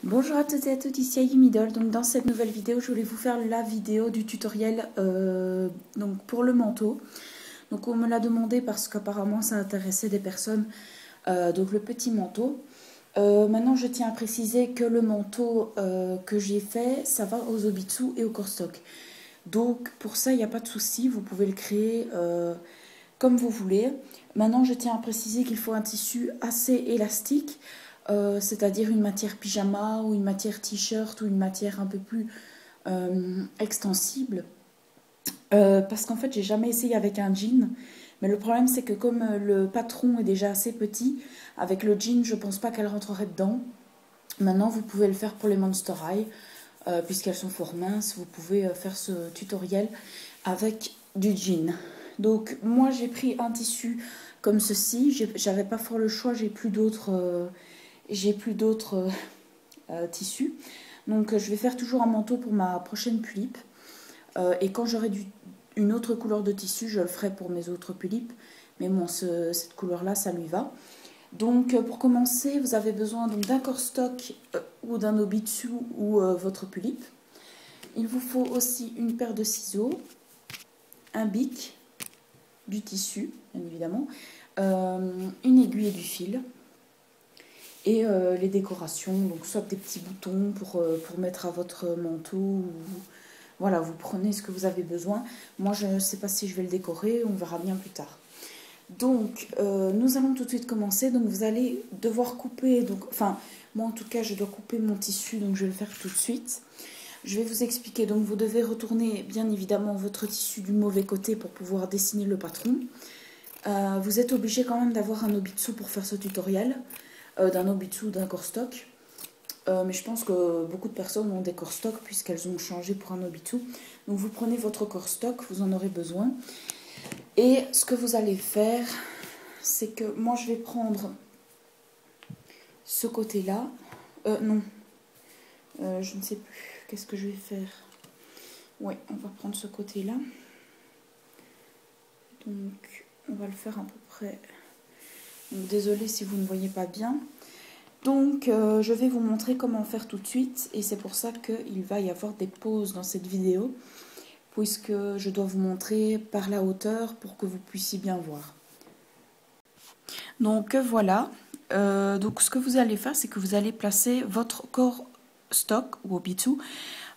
Bonjour à toutes et à tous, ici Aggie Middle. Donc dans cette nouvelle vidéo, je voulais vous faire la vidéo du tutoriel donc pour le manteau. Donc on me l'a demandé parce qu'apparemment ça intéressait des personnes, donc le petit manteau. Maintenant je tiens à préciser que le manteau que j'ai fait, ça va aux Obitsu et au corstock. Donc pour ça il n'y a pas de souci, vous pouvez le créer comme vous voulez. Maintenant je tiens à préciser qu'il faut un tissu assez élastique. C'est-à-dire une matière pyjama ou une matière t-shirt ou une matière un peu plus extensible. Parce qu'en fait, j'ai jamais essayé avec un jean. Mais le problème, c'est que comme le patron est déjà assez petit, avec le jean, je pense pas qu'elle rentrerait dedans. Maintenant, vous pouvez le faire pour les Monster High, puisqu'elles sont fort minces. Vous pouvez faire ce tutoriel avec du jean. Donc, moi, j'ai pris un tissu comme ceci. J'avais pas fort le choix, j'ai plus d'autres tissus. Donc je vais faire toujours un manteau pour ma prochaine pulipe. Et quand j'aurai une autre couleur de tissu, je le ferai pour mes autres pulipes. Mais bon, cette couleur-là, ça lui va. Donc pour commencer, vous avez besoin d'un corstock ou d'un Obitsu ou votre pulipe. Il vous faut aussi une paire de ciseaux, un bic, du tissu, bien évidemment, une aiguille et du fil. Et les décorations, donc soit des petits boutons pour mettre à votre manteau, ou, voilà, vous prenez ce que vous avez besoin. Moi, je ne sais pas si je vais le décorer, on verra bien plus tard. Donc, nous allons tout de suite commencer. Donc, vous allez devoir couper, enfin, moi en tout cas, je dois couper mon tissu, donc je vais le faire tout de suite. Je vais vous expliquer, donc vous devez retourner bien évidemment votre tissu du mauvais côté pour pouvoir dessiner le patron. Vous êtes obligé quand même d'avoir un Obitsu pour faire ce tutoriel. D'un Obitsu ou d'un corstock. Mais je pense que beaucoup de personnes ont des corstock puisqu'elles ont changé pour un Obitsu. Donc vous prenez votre corstock, vous en aurez besoin. Et ce que vous allez faire, c'est que moi je vais prendre ce côté-là. Non, je ne sais plus. Qu'est-ce que je vais faire? Oui, on va prendre ce côté-là. Donc on va le faire à peu près. Donc, désolée si vous ne voyez pas bien. Donc je vais vous montrer comment faire tout de suite et c'est pour ça qu'il va y avoir des pauses dans cette vidéo puisque je dois vous montrer par la hauteur pour que vous puissiez bien voir. Donc voilà, donc ce que vous allez faire c'est que vous allez placer votre corstock ou Obitsu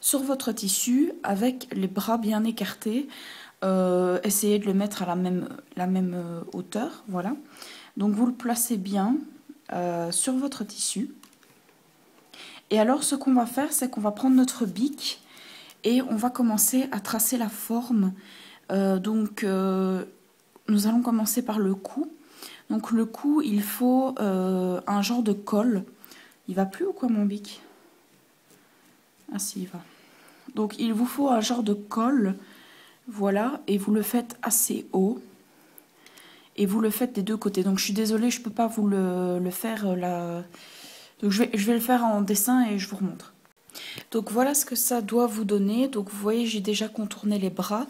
sur votre tissu avec les bras bien écartés. Essayez de le mettre à la même hauteur, voilà. Donc vous le placez bien sur votre tissu. Et alors ce qu'on va faire, c'est qu'on va prendre notre bic et on va commencer à tracer la forme. Nous allons commencer par le cou. Donc le cou, il faut un genre de col. Il va plus ou quoi mon bic? Ah si, il va. Donc il vous faut un genre de col, voilà, et vous le faites assez haut. Et vous le faites des deux côtés. Donc je suis désolée, je ne peux pas vous le faire là. Donc je vais le faire en dessin et je vous remontre. Donc voilà ce que ça doit vous donner. Donc vous voyez, j'ai déjà contourné les bras.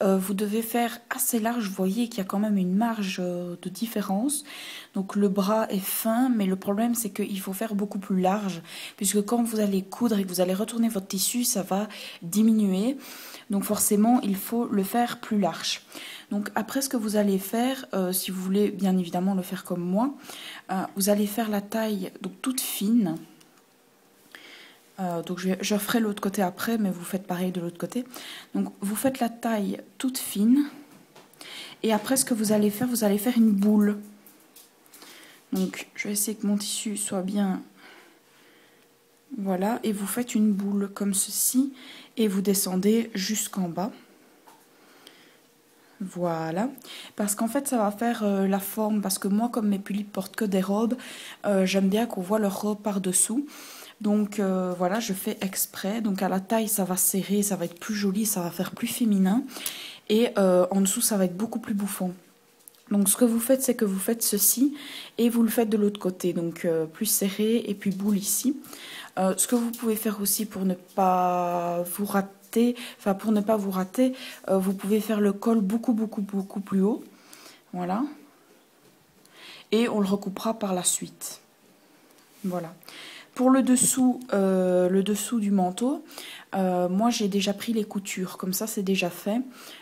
Vous devez faire assez large. Vous voyez qu'il y a quand même une marge de différence. Donc le bras est fin, mais le problème c'est qu'il faut faire beaucoup plus large. Puisque quand vous allez coudre et que vous allez retourner votre tissu, ça va diminuer. Donc forcément, il faut le faire plus large. Donc après ce que vous allez faire, si vous voulez bien évidemment le faire comme moi, vous allez faire la taille donc toute fine. Donc je ferai l'autre côté après, mais vous faites pareil de l'autre côté. Donc vous faites la taille toute fine. Et après ce que vous allez faire une boule. Donc je vais essayer que mon tissu soit bien... Voilà, et vous faites une boule comme ceci. Et vous descendez jusqu'en bas. Voilà, parce qu'en fait ça va faire la forme, parce que moi comme mes pulipes portent que des robes, j'aime bien qu'on voit leur robe par dessous. Donc voilà, je fais exprès. Donc à la taille ça va serrer, ça va être plus joli, ça va faire plus féminin. Et en dessous ça va être beaucoup plus bouffant. Donc ce que vous faites, c'est que vous faites ceci et vous le faites de l'autre côté. Donc plus serré et puis boule ici. Ce que vous pouvez faire aussi pour ne pas vous rater, vous pouvez faire le col beaucoup plus haut. Voilà. Et on le recoupera par la suite. Voilà. Pour le dessous du manteau, moi j'ai déjà pris les coutures, comme ça c'est déjà fait.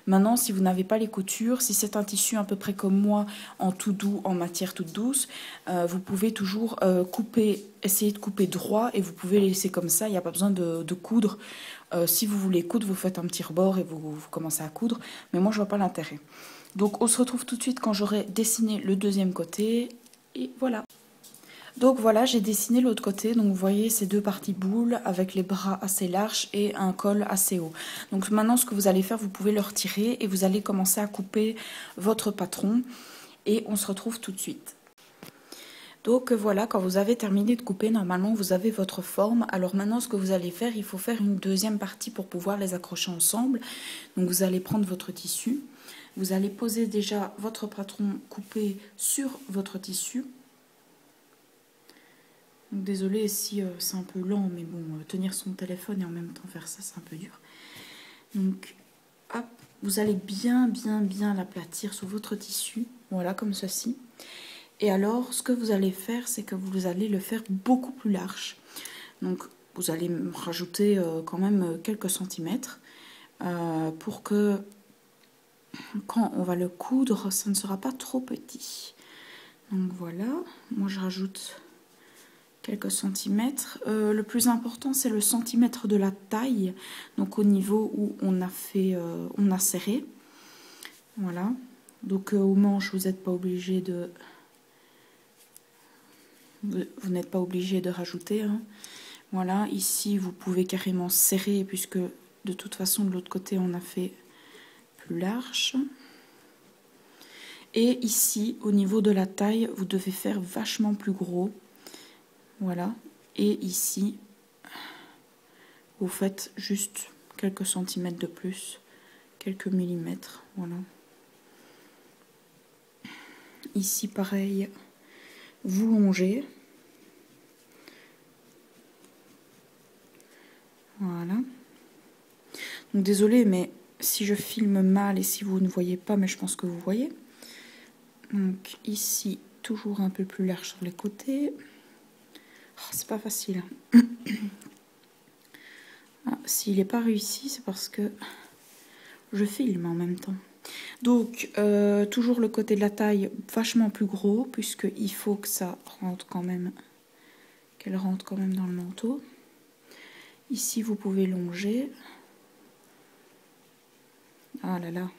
Maintenant, si vous n'avez pas les coutures, si c'est un tissu à peu près comme moi, en tout doux, en matière toute douce, vous pouvez toujours essayer de couper droit et vous pouvez laisser comme ça, il n'y a pas besoin de coudre. Si vous voulez coudre, vous faites un petit rebord et vous commencez à coudre, mais moi je vois pas l'intérêt. Donc on se retrouve tout de suite quand j'aurai dessiné le deuxième côté, et voilà. Donc voilà, j'ai dessiné l'autre côté. Donc vous voyez ces deux parties boules avec les bras assez larges et un col assez haut. Donc maintenant, ce que vous allez faire, vous pouvez le retirer et vous allez commencer à couper votre patron. Et on se retrouve tout de suite. Donc voilà, quand vous avez terminé de couper, normalement vous avez votre forme. Alors maintenant, ce que vous allez faire, il faut faire une deuxième partie pour pouvoir les accrocher ensemble. Donc vous allez prendre votre tissu. Vous allez poser déjà votre patron coupé sur votre tissu. Désolée si c'est un peu lent, mais bon, tenir son téléphone et en même temps faire ça, c'est un peu dur. Donc, hop, vous allez bien l'aplatir sur votre tissu, voilà, comme ceci. Et alors, ce que vous allez faire, c'est que vous allez le faire beaucoup plus large. Donc, vous allez rajouter quand même quelques centimètres pour que, quand on va le coudre, ça ne sera pas trop petit. Donc voilà, moi je rajoute quelques centimètres. Le plus important, c'est le centimètre de la taille, donc au niveau où on a serré. Voilà. Donc aux manches, vous n'êtes pas obligé de, vous n'êtes pas obligé de rajouter. Hein. Voilà. Ici, vous pouvez carrément serrer puisque de toute façon de l'autre côté, on a fait plus large. Et ici, au niveau de la taille, vous devez faire vachement plus gros. Voilà. Et ici, vous faites juste quelques centimètres de plus, quelques millimètres, voilà. Ici, pareil, vous longez. Voilà. Donc, désolée, mais si je filme mal et si vous ne voyez pas, mais je pense que vous voyez. Donc, ici, toujours un peu plus large sur les côtés. Oh, c'est pas facile. Ah, s'il n'est pas réussi, c'est parce que je filme en même temps. Donc, toujours le côté de la taille vachement plus gros, puisqu'il faut que ça rentre quand même, qu'elle rentre quand même dans le manteau. Ici, vous pouvez longer. Ah là là,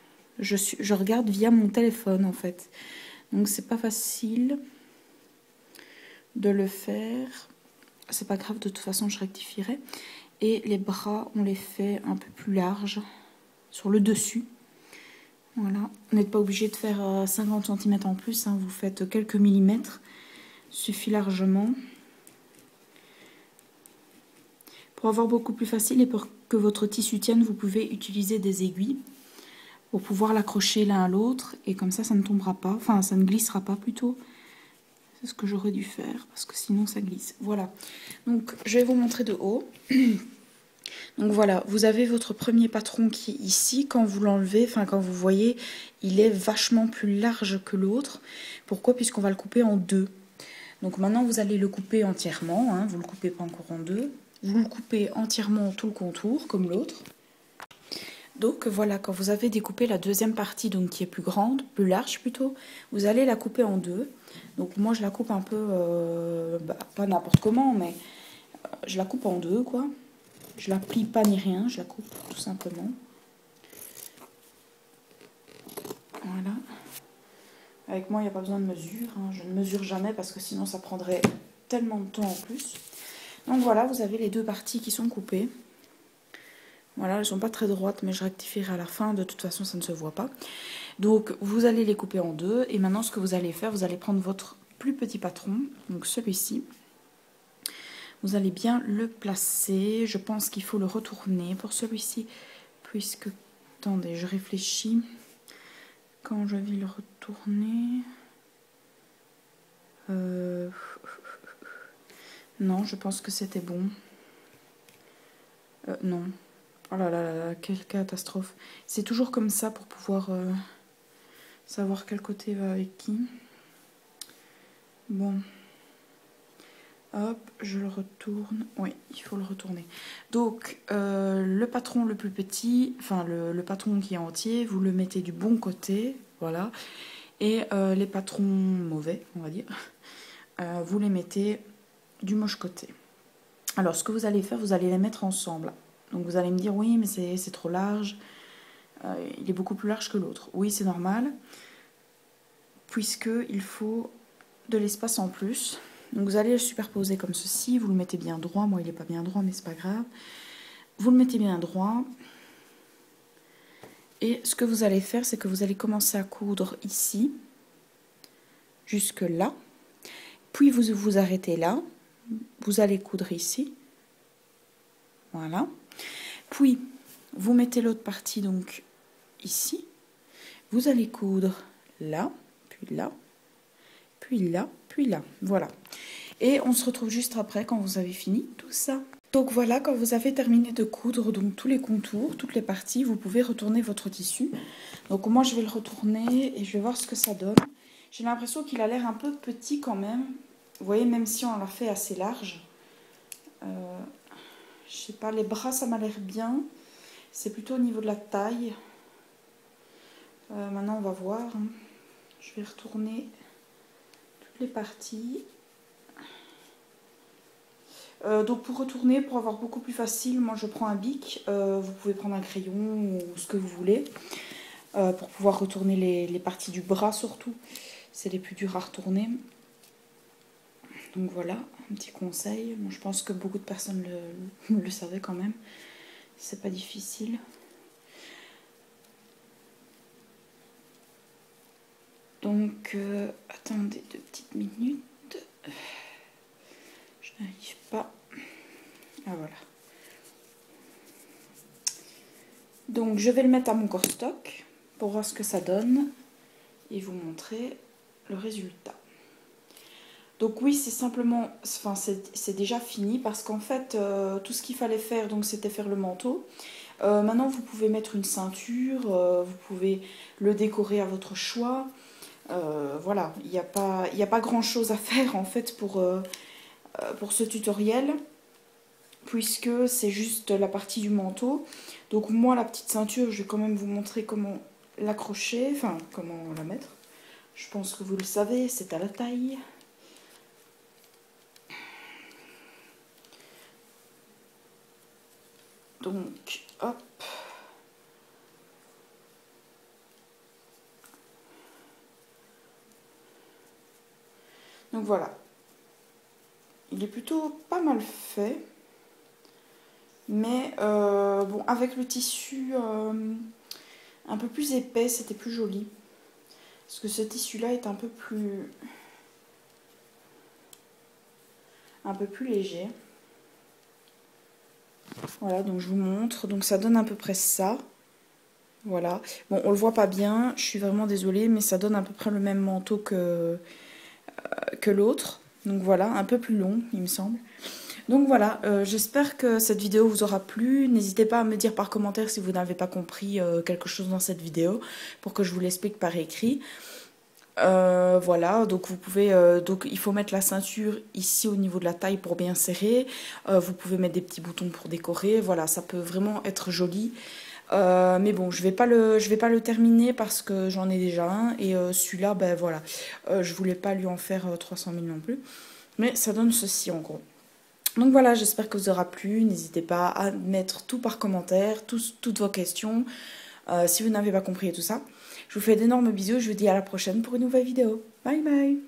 je regarde via mon téléphone en fait. Donc, c'est pas facile de le faire. C'est pas grave, de toute façon, je rectifierai. Et les bras, on les fait un peu plus larges sur le dessus. Voilà, vous n'êtes pas obligé de faire 50 cm en plus, hein. Vous faites quelques millimètres, suffit largement. Pour avoir beaucoup plus facile et pour que votre tissu tienne, vous pouvez utiliser des aiguilles pour pouvoir l'accrocher l'un à l'autre et comme ça, ça ne tombera pas, enfin ça ne glissera pas plutôt. C'est ce que j'aurais dû faire parce que sinon ça glisse. Voilà, donc je vais vous montrer de haut. Donc voilà, vous avez votre premier patron qui est ici. Quand vous l'enlevez, enfin quand vous voyez, il est vachement plus large que l'autre. Pourquoi? Puisqu'on va le couper en deux. Donc maintenant, vous allez le couper entièrement. Hein, vous ne le coupez pas encore en deux. Vous le coupez entièrement tout le contour, comme l'autre. Donc voilà, quand vous avez découpé la deuxième partie, donc qui est plus grande, plus large plutôt, vous allez la couper en deux. Donc moi, je la coupe un peu, pas n'importe comment, mais je la coupe en deux, quoi. Je la plie pas ni rien, je la coupe tout simplement. Voilà. Avec moi, il n'y a pas besoin de mesure. Hein. Je ne mesure jamais parce que sinon, ça prendrait tellement de temps en plus. Donc voilà, vous avez les deux parties qui sont coupées. Voilà, elles ne sont pas très droites, mais je rectifierai à la fin. De toute façon, ça ne se voit pas. Donc, vous allez les couper en deux. Et maintenant, ce que vous allez faire, vous allez prendre votre plus petit patron, donc celui-ci. Vous allez bien le placer. Je pense qu'il faut le retourner pour celui-ci, puisque... Attendez, je réfléchis. Quand je vais le retourner... Non, je pense que c'était bon. Non. Oh là là là là, quelle catastrophe. C'est toujours comme ça pour pouvoir savoir quel côté va avec qui. Bon. Hop, je le retourne. Oui, il faut le retourner. Donc, le patron le plus petit, enfin le patron qui est entier, vous le mettez du bon côté, voilà. Et les patrons mauvais, on va dire, vous les mettez du moche côté. Alors, ce que vous allez faire, vous allez les mettre ensemble. Donc, vous allez me dire, oui, mais c'est trop large. Il est beaucoup plus large que l'autre. Oui, c'est normal, puisqu'il faut de l'espace en plus. Donc, vous allez le superposer comme ceci. Vous le mettez bien droit. Moi, il n'est pas bien droit, mais c'est pas grave. Vous le mettez bien droit. Et ce que vous allez faire, c'est que vous allez commencer à coudre ici, jusque là. Puis, vous vous arrêtez là. Vous allez coudre ici. Voilà. Puis, vous mettez l'autre partie, donc, ici. Vous allez coudre là, puis là, puis là, puis là. Voilà. Et on se retrouve juste après quand vous avez fini tout ça. Donc voilà, quand vous avez terminé de coudre donc tous les contours, toutes les parties, vous pouvez retourner votre tissu. Donc moi je vais le retourner et je vais voir ce que ça donne. J'ai l'impression qu'il a l'air un peu petit quand même. Vous voyez, même si on l'a fait assez large. Je sais pas, les bras ça m'a l'air bien. C'est plutôt au niveau de la taille. Maintenant on va voir. Je vais retourner toutes les parties. Donc pour retourner, pour avoir beaucoup plus facile, moi je prends un bic. Vous pouvez prendre un crayon ou ce que vous voulez. Pour pouvoir retourner les parties du bras surtout. C'est les plus durs à retourner. Donc voilà, un petit conseil. Moi je pense que beaucoup de personnes le savaient quand même. C'est pas difficile. Donc, attendez 2 petites minutes. Je n'arrive pas. Ah voilà. Donc, je vais le mettre à mon corstock pour voir ce que ça donne et vous montrer le résultat. Donc oui, c'est simplement, enfin c'est déjà fini parce qu'en fait, tout ce qu'il fallait faire, donc c'était faire le manteau. Maintenant, vous pouvez mettre une ceinture, vous pouvez le décorer à votre choix. Voilà, il n'y a pas grand chose à faire en fait pour ce tutoriel, puisque c'est juste la partie du manteau. Donc moi, la petite ceinture, je vais quand même vous montrer comment l'accrocher, enfin comment la mettre. Je pense que vous le savez, c'est à la taille. Donc, hop. Donc voilà. Il est plutôt pas mal fait. Mais bon, avec le tissu un peu plus épais, c'était plus joli. Parce que ce tissu-là est un peu plus léger. Voilà, donc je vous montre. Donc ça donne à peu près ça. Voilà. Bon, on le voit pas bien, je suis vraiment désolée, mais ça donne à peu près le même manteau que l'autre. Donc voilà, un peu plus long, il me semble. Donc voilà, j'espère que cette vidéo vous aura plu. N'hésitez pas à me dire par commentaire si vous n'avez pas compris quelque chose dans cette vidéo pour que je vous l'explique par écrit. Voilà, donc vous pouvez, donc il faut mettre la ceinture ici au niveau de la taille pour bien serrer. Vous pouvez mettre des petits boutons pour décorer. Voilà, ça peut vraiment être joli. Mais bon, je vais pas le terminer parce que j'en ai déjà un et celui-là, ben voilà, je voulais pas lui en faire 300 000 non plus. Mais ça donne ceci en gros. Donc voilà, j'espère que vous aura plu. N'hésitez pas à mettre tout par commentaire, toutes vos questions, si vous n'avez pas compris et tout ça. Je vous fais d'énormes bisous, je vous dis à la prochaine pour une nouvelle vidéo. Bye bye!